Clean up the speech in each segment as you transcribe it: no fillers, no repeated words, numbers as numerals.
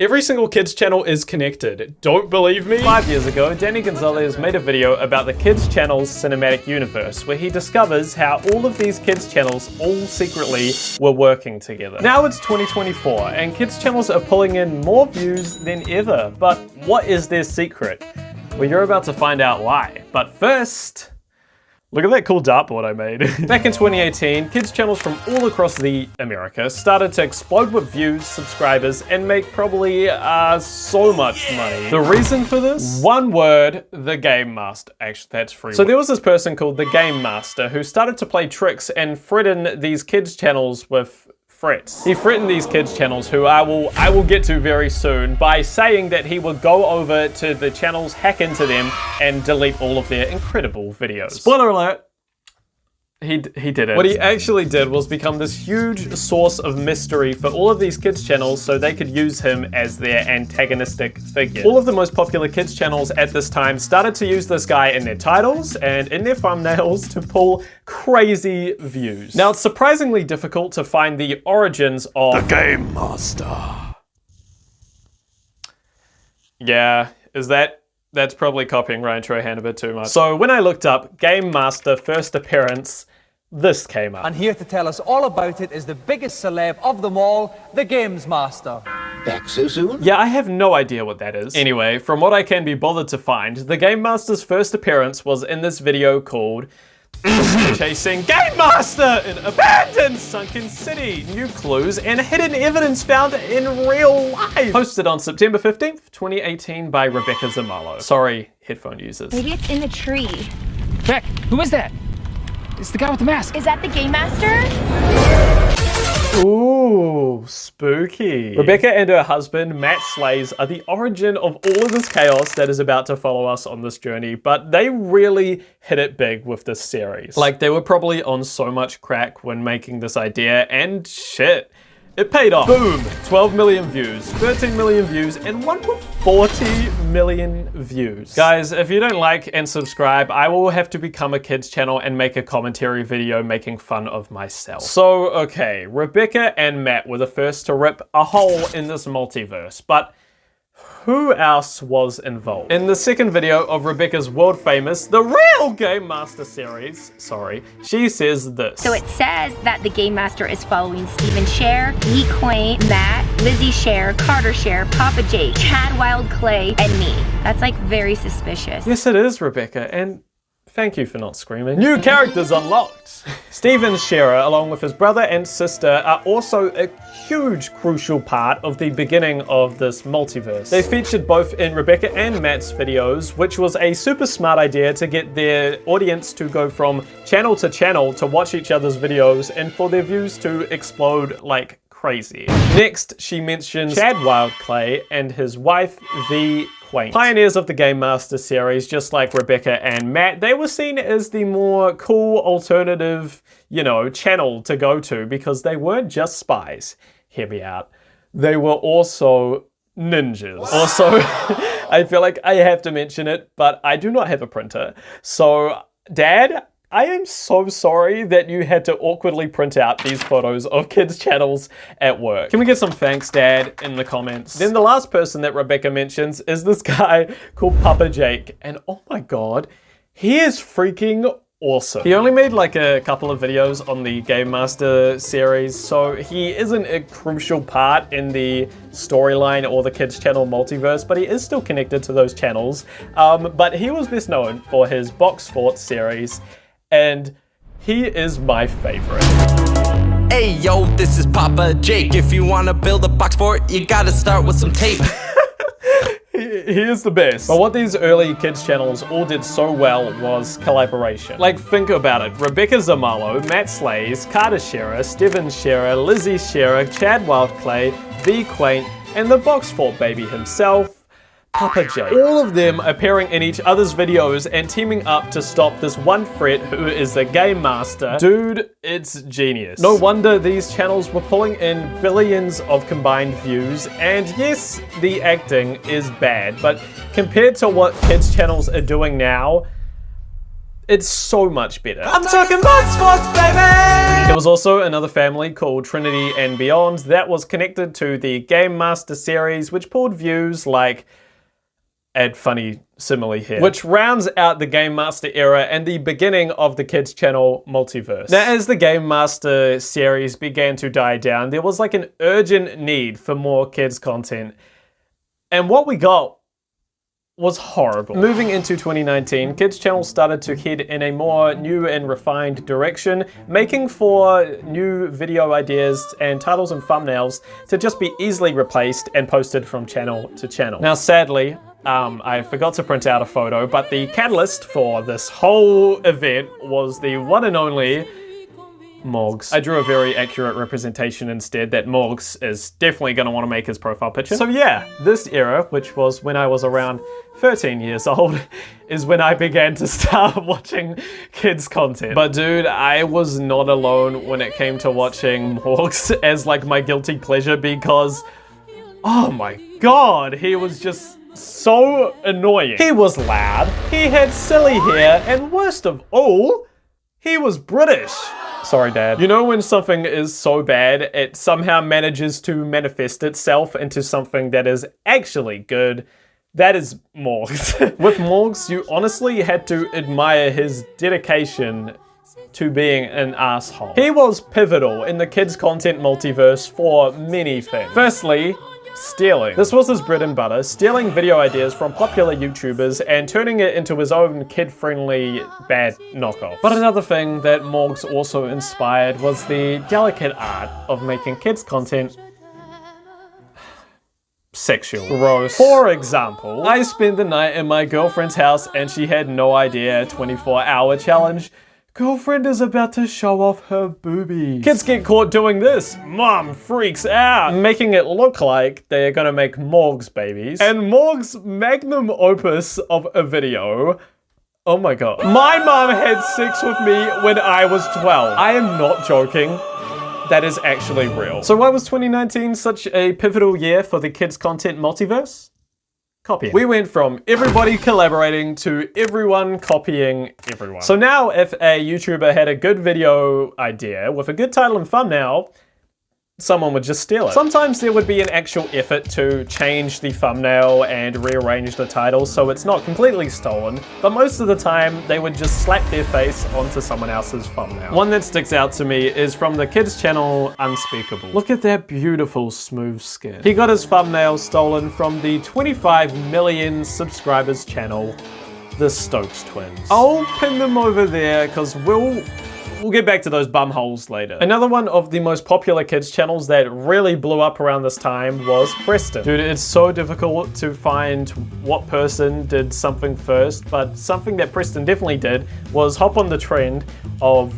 Every single kids channel is connected. Don't believe me? 5 years ago, Danny Gonzalez made a video about the kids channel's cinematic universe, where he discovers how all of these kids channels all secretly were working together. Now it's 2024, and kids channels are pulling in more views than ever. But what is their secret? Well, you're about to find out why. But first, look at that cool dartboard I made. Back in 2018, kids channels from all across the America started to explode with views, subscribers, and make probably so much money. The reason for this? One word, the Game Master. Actually, that's free. So there was this person called the Game Master who started to play tricks and threaten these kids channels with threats. He threatened these kids channels, who I will get to very soon, by saying that he would go over to the channels, hack into them, and delete all of their incredible videos. Spoiler alert, he did it. What he actually did was become this huge source of mystery for all of these kids channels so they could use him as their antagonistic figure. All of the most popular kids channels at this time started to use this guy in their titles and in their thumbnails to pull crazy views. Now, it's surprisingly difficult to find the origins of the Game Master. Yeah, that's probably copying Ryan Trahan a bit too much. So when I looked up Game Master first appearance, this came up. And here to tell us all about it is the biggest celeb of them all, the Games Master. Back so soon? Yeah, I have no idea what that is. Anyway, from what I can be bothered to find, the Game Master's first appearance was in this video called Chasing Game Master in Abandoned Sunken City. New clues and hidden evidence found in real life. Posted on September 15th, 2018 by Rebecca Zamalo. Sorry, headphone users. Maybe it's in the tree. Beck, who is that? It's the guy with the mask. Is that the Game Master? Ooh, spooky. Rebecca and her husband, Matt Slays, are the origin of all of this chaos that is about to follow us on this journey, but they really hit it big with this series. Like, they were probably on so much crack when making this idea, and shit, it paid off. Boom! 12 million views, 13 million views, and one with 40 million views. Guys, if you don't like and subscribe, I will have to become a kids channel and make a commentary video making fun of myself. So, okay, Rebecca and Matt were the first to rip a hole in this multiverse, but who else was involved? In the second video of Rebecca's world famous The Real Game Master series, she says this. So it says that the Game Master is following Stephen Scher, Lee Quaint, Matt, Lizzie Scher, Carter Scher, Papa Jake, Chad Wild Clay, and me. That's like very suspicious. Yes, it is, Rebecca, and thank you for not screaming. New characters unlocked. Stephen Scher, along with his brother and sister, are also a huge crucial part of the beginning of this multiverse. They featured both in Rebecca and Matt's videos, which was a super smart idea to get their audience to go from channel to watch each other's videos and for their views to explode like crazy. Next, she mentions Chad Wild Clay and his wife, V. Quaint. Pioneers of the Game Master series, just like Rebecca and Matt, they were seen as the more cool alternative, channel to go to because they weren't just spies. Hear me out. They were also ninjas. Also, I feel like I have to mention it, but I do not have a printer. So, Dad, I am so sorry that you had to awkwardly print out these photos of kids' channels at work. Can we get some thanks, Dad, in the comments? Then the last person that Rebecca mentions is this guy called Papa Jake. And oh my god, he is freaking awesome. He only made like a couple of videos on the Game Master series, so he isn't a crucial part in the storyline or the kids channel multiverse, but he is still connected to those channels. But he was best known for his Box Fort series, and he is my favorite. Hey yo, this is Papa Jake. If you wanna build a box fort, you gotta start with some tape. He is the best. But what these early kids channels all did so well was collaboration. Like, think about it. Rebecca Zamalo, Matt Slays, Carter Scher, Stephen Scher, Lizzie Scher, Chad Wild Clay, V. Quaint, and the Box Fort baby himself, Papa Jake. All of them appearing in each other's videos and teaming up to stop this one threat who is the Game Master. Dude, it's genius. No wonder these channels were pulling in billions of combined views, and yes, the acting is bad, but compared to what kids channels are doing now, It's so much better. I'm talking about sports, baby! There was also another family called Trinity and Beyond that was connected to the Game Master series, which pulled views like, add funny simile here, which rounds out the Game Master era and the beginning of the kids channel multiverse. Now, as the Game Master series began to die down, there was like an urgent need for more kids content. And what we got was horrible. Moving into 2019, Kids Channel started to head in a more new and refined direction, making for new video ideas and titles and thumbnails to just be easily replaced and posted from channel to channel. Now, sadly, I forgot to print out a photo, but the catalyst for this whole event was the one and only Morgs. I drew a very accurate representation instead that Morgs is definitely going to want to make his profile picture. So yeah, this era, which was when I was around 13 years old, is when I began to start watching kids content. But dude, I was not alone when it came to watching Morgs as like my guilty pleasure because, oh my god, he was just so annoying. He was loud, he had silly hair, and worst of all, he was British. Sorry, Dad. You know when something is so bad, it somehow manages to manifest itself into something that is actually good? That is Morgs. With Morgs, you honestly had to admire his dedication to being an asshole. He was pivotal in the kids content multiverse for many things. Firstly, stealing. This was his bread and butter, stealing video ideas from popular YouTubers and turning it into his own kid-friendly bad knockoff. But another thing that Morgs also inspired was the delicate art of making kids content sexual. Gross. For example, I spent the night in my girlfriend's house and she had no idea 24-hour challenge. Girlfriend is about to show off her boobies. Kids get caught doing this. Mom freaks out. Making it look like they are gonna make Morgs babies. And Morgs' magnum opus of a video. Oh my god. My mom had sex with me when I was 12. I am not joking. That is actually real. So why was 2019 such a pivotal year for the kids content multiverse? Copying. We went from everybody collaborating to everyone copying everyone. So now if a YouTuber had a good video idea with a good title and thumbnail, someone would just steal it. Sometimes there would be an actual effort to change the thumbnail and rearrange the title so it's not completely stolen, but most of the time they would just slap their face onto someone else's thumbnail. One that sticks out to me is from the kids channel Unspeakable. Look at that beautiful smooth skin. He got his thumbnail stolen from the 25 million subscribers channel, The Stokes Twins. I'll pin them over there because We'll get back to those bumholes later. Another one of the most popular kids channels that really blew up around this time was Preston. Dude, it's so difficult to find what person did something first, but something that Preston definitely did was hop on the trend of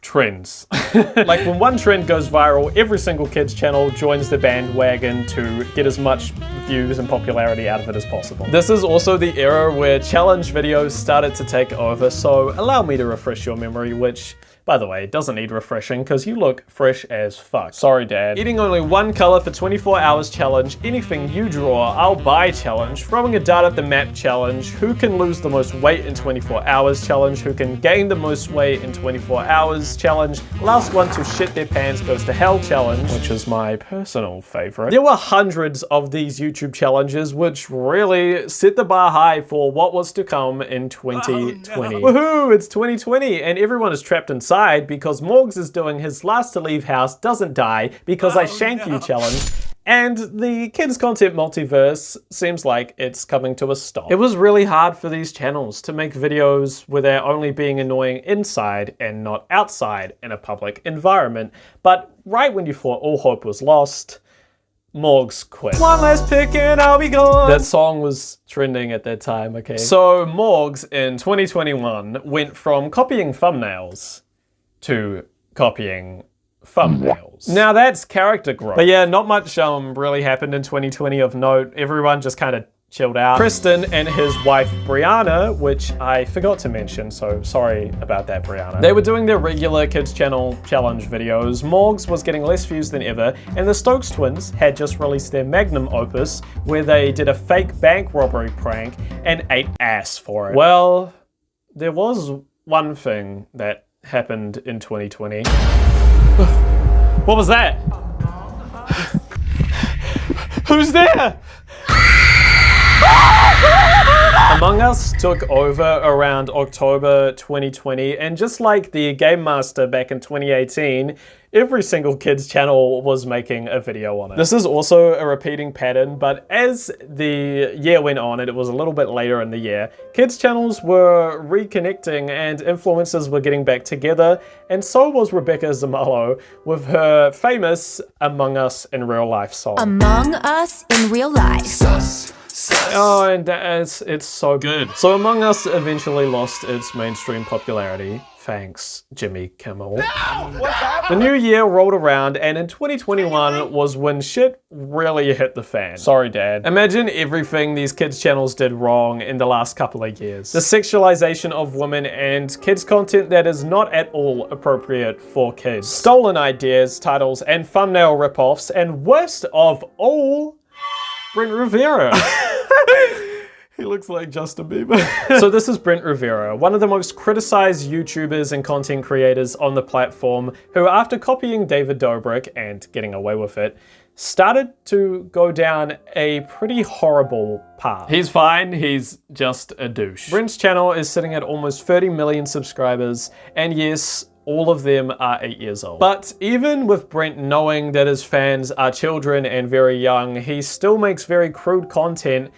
trends. Like when one trend goes viral, every single kids channel joins the bandwagon to get as much views and popularity out of it as possible. This is also the era where challenge videos started to take over, so allow me to refresh your memory, which, by the way, doesn't need refreshing because you look fresh as fuck. Sorry, Dad. Eating only one color for 24 hours challenge, anything you draw, I'll buy challenge, throwing a dart at the map challenge, who can lose the most weight in 24 hours challenge, who can gain the most weight in 24 hours challenge, last one to shit their pants goes to hell challenge, which is my personal favorite. There were hundreds of these YouTube challenges which really set the bar high for what was to come in 2020. Oh, no. Woohoo, it's 2020 and everyone is trapped inside because Morgs is doing his last to leave house doesn't die because I shank you challenge. And the kids content multiverse seems like it's coming to a stop. It was really hard for these channels to make videos where they're only being annoying inside and not outside in a public environment. But right when you thought all hope was lost, Morgs quit. One last pick and I'll be gone. That song was trending at that time, okay? So Morgs in 2021 went from copying thumbnails to copying thumbnails. Now that's character growth. But yeah, not much really happened in 2020 of note. Everyone just kind of chilled out. Preston and his wife Brianna, which I forgot to mention, so sorry about that, Brianna. They were doing their regular kids channel challenge videos. Morgs was getting less views than ever, and the Stokes twins had just released their magnum opus where they did a fake bank robbery prank and ate ass for it. Well, there was one thing that happened in 2020. What was that? Who's there? Among Us took over around October 2020, and just like the Game Master back in 2018, every single kids channel was making a video on it. This is also a repeating pattern, but as the year went on, and it was a little bit later in the year, kids channels were reconnecting and influencers were getting back together, and so was Rebecca Zamalo with her famous Among Us in Real Life song. Among Us in Real Life. Oh, and it's so good. So Among Us eventually lost its mainstream popularity. Thanks, Jimmy Kimmel. The new year rolled around, and in 2021 was when shit really hit the fan. Sorry, Dad. Imagine everything these kids channels did wrong in the last couple of years. The sexualization of women and kids content that is not at all appropriate for kids. Stolen ideas, titles, and thumbnail ripoffs, and worst of all, Brent Rivera. He looks like Justin Bieber. So this is Brent Rivera, one of the most criticized YouTubers and content creators on the platform, who after copying David Dobrik and getting away with it, started to go down a pretty horrible path. He's fine, he's just a douche. Brent's channel is sitting at almost 30 million subscribers, and yes, all of them are 8 years old. But even with Brent knowing that his fans are children and very young, he still makes very crude content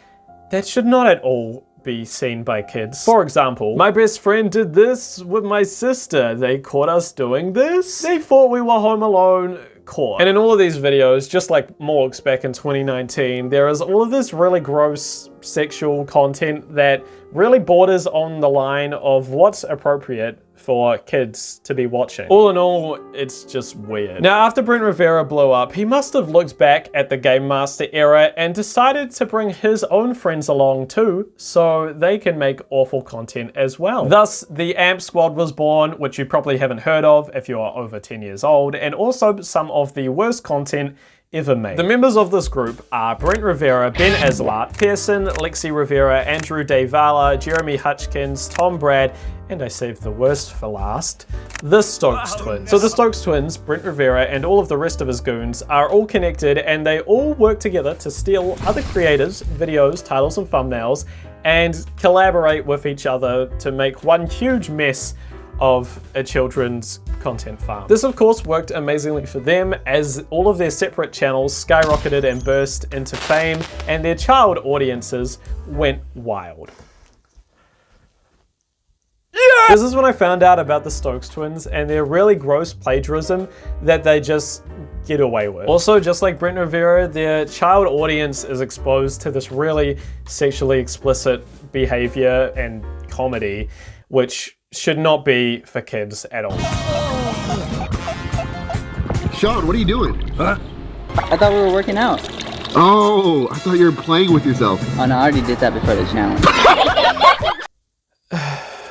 that should not at all be seen by kids. For example, my best friend did this with my sister. They caught us doing this. They thought we were home alone. Caught. And in all of these videos, just like Morgs back in 2019, there is all of this really gross sexual content that really borders on the line of what's appropriate for kids to be watching. All in all, it's just weird. Now, after Brent Rivera blew up, he must have looked back at the Game Master era and decided to bring his own friends along too, so they can make awful content as well. Thus, the AMP Squad was born, which you probably haven't heard of if you are over 10 years old, and also some of the worst content ever made. The members of this group are Brent Rivera, Ben Aslart, Pearson, Lexi Rivera, Andrew Davala, Jeremy Hutchkins, Tom Brad, and I saved the worst for last, the Stokes twins. So the Stokes twins, Brent Rivera, and all of the rest of his goons are all connected, and they all work together to steal other creators' videos, titles, and thumbnails, and collaborate with each other to make one huge mess of a children's content farm. This of course worked amazingly for them, as all of their separate channels skyrocketed and burst into fame, and their child audiences went wild. Yeah! This is when I found out about the Stokes twins and their really gross plagiarism that they just get away with. Also, just like Brent Rivera, their child audience is exposed to this really sexually explicit behavior and comedy, which should not be for kids at all. Sean, what are you doing? Huh? I thought we were working out. Oh, I thought you were playing with yourself. Oh no, I already did that before the challenge.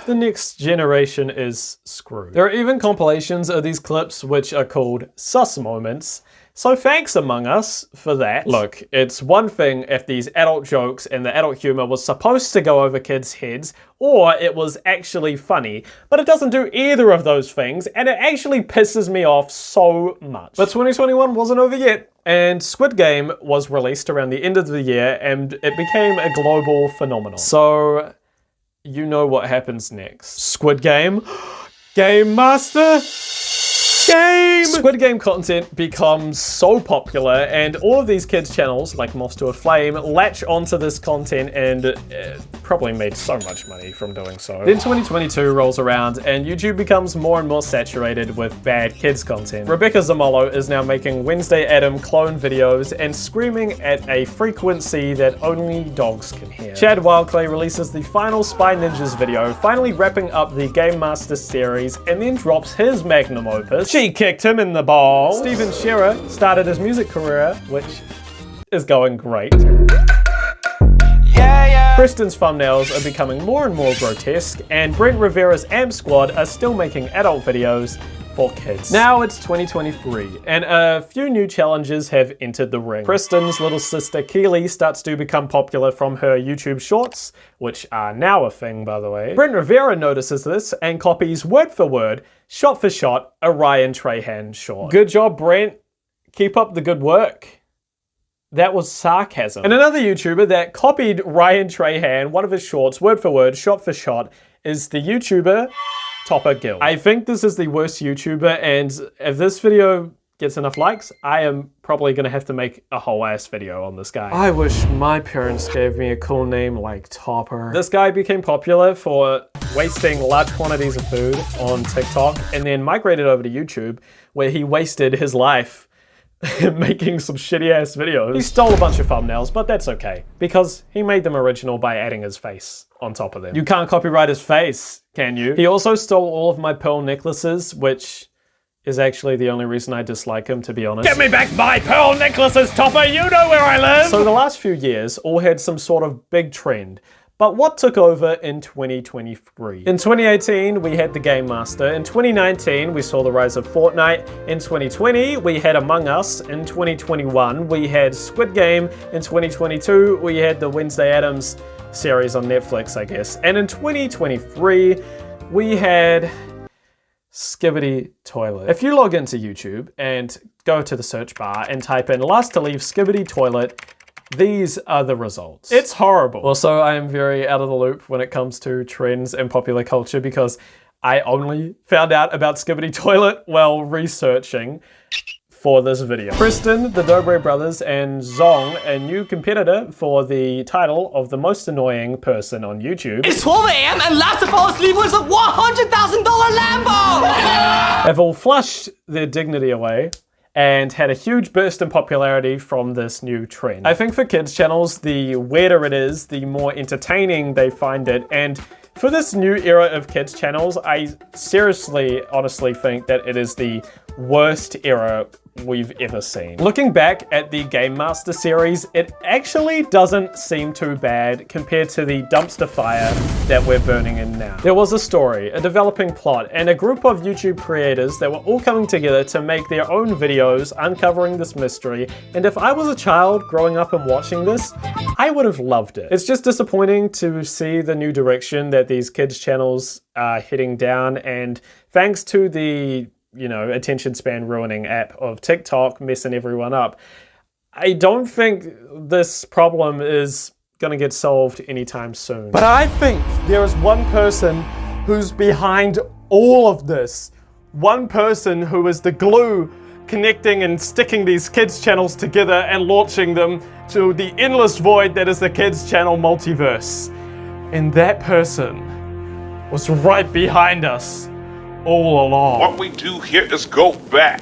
The next generation is screwed. There are even compilations of these clips which are called sus moments. So thanks Among Us for that. Look, it's one thing if these adult jokes and the adult humor was supposed to go over kids' heads, or it was actually funny, but it doesn't do either of those things, and it actually pisses me off so much. But 2021 wasn't over yet, and Squid Game was released around the end of the year, and it became a global phenomenon. So, you know what happens next. Squid Game? Game Master? Game! Squid Game content becomes so popular, and all of these kids channels, like Moths to a Flame, latch onto this content and probably made so much money from doing so. Then 2022 rolls around, and YouTube becomes more and more saturated with bad kids content. Rebecca Zamalo is now making Wednesday Adam clone videos and screaming at a frequency that only dogs can hear. Chad Wildclay releases the final Spy Ninjas video, finally wrapping up the Game Master series, and then drops his magnum opus, She Kicked Him in the Balls. Steven Shearer started his music career, which is going great. Preston's thumbnails are becoming more and more grotesque, and Brent Rivera's AMP Squad are still making adult videos for kids. Now it's 2023, and a few new challenges have entered the ring. Kristen's little sister Keely starts to become popular from her YouTube shorts, which are now a thing, by the way. Brent Rivera notices this and copies word for word, shot for shot, a Ryan Trahan short. Good job, Brent. Keep up the good work. That was sarcasm. And another YouTuber that copied Ryan Trahan, one of his shorts, word for word, shot for shot, is the YouTuber Topper Gill. I think this is the worst YouTuber, and if this video gets enough likes, I am probably gonna have to make a whole ass video on this guy. I wish my parents gave me a cool name like Topper. This guy became popular for wasting large quantities of food on TikTok and then migrated over to YouTube, where he wasted his life making some shitty ass videos. He stole a bunch of thumbnails, but that's okay, because he made them original by adding his face on top of them. You can't copyright his face, can you? He also stole all of my pearl necklaces, which is actually the only reason I dislike him, to be honest. Get me back my pearl necklaces, Topper! You know where I live! So the last few years all had some sort of big trend. But what took over in 2023? In 2018, we had the Game Master. In 2019, we saw the rise of Fortnite. In 2020, we had Among Us. In 2021, we had Squid Game. In 2022, we had the Wednesday Addams series on Netflix, I guess. And in 2023, we had Skibidi Toilet. If you log into YouTube and go to the search bar and type in last to leave Skibidi Toilet, these are the results. It's horrible. Also, I am very out of the loop when it comes to trends and popular culture because I only found out about Skibidi Toilet while researching for this video. Kristen, the Dobre brothers, and Zong, a new competitor for the title of the most annoying person on YouTube. It's 12 a.m. and last to fall asleep was a $100,000 Lambo! Have all flushed their dignity away and had a huge burst in popularity from this new trend. I think for kids channels, the weirder it is, the more entertaining they find it. And for this new era of kids channels, I seriously, honestly think that it is the worst era we've ever seen. Looking back at the Game Master series, it actually doesn't seem too bad compared to the dumpster fire that we're burning in now. There was a story, a developing plot, and a group of YouTube creators that were all coming together to make their own videos uncovering this mystery, and if I was a child growing up and watching this, I would have loved it. It's just disappointing to see the new direction that these kids channels are heading down, and thanks to the attention span ruining app of TikTok messing everyone up, I don't think this problem is gonna get solved anytime soon. But I think there is one person who's behind all of this. One person who is the glue connecting and sticking these kids channels together and launching them to the endless void that is the kids channel multiverse. And that person was right behind us all along. What we do here is go back.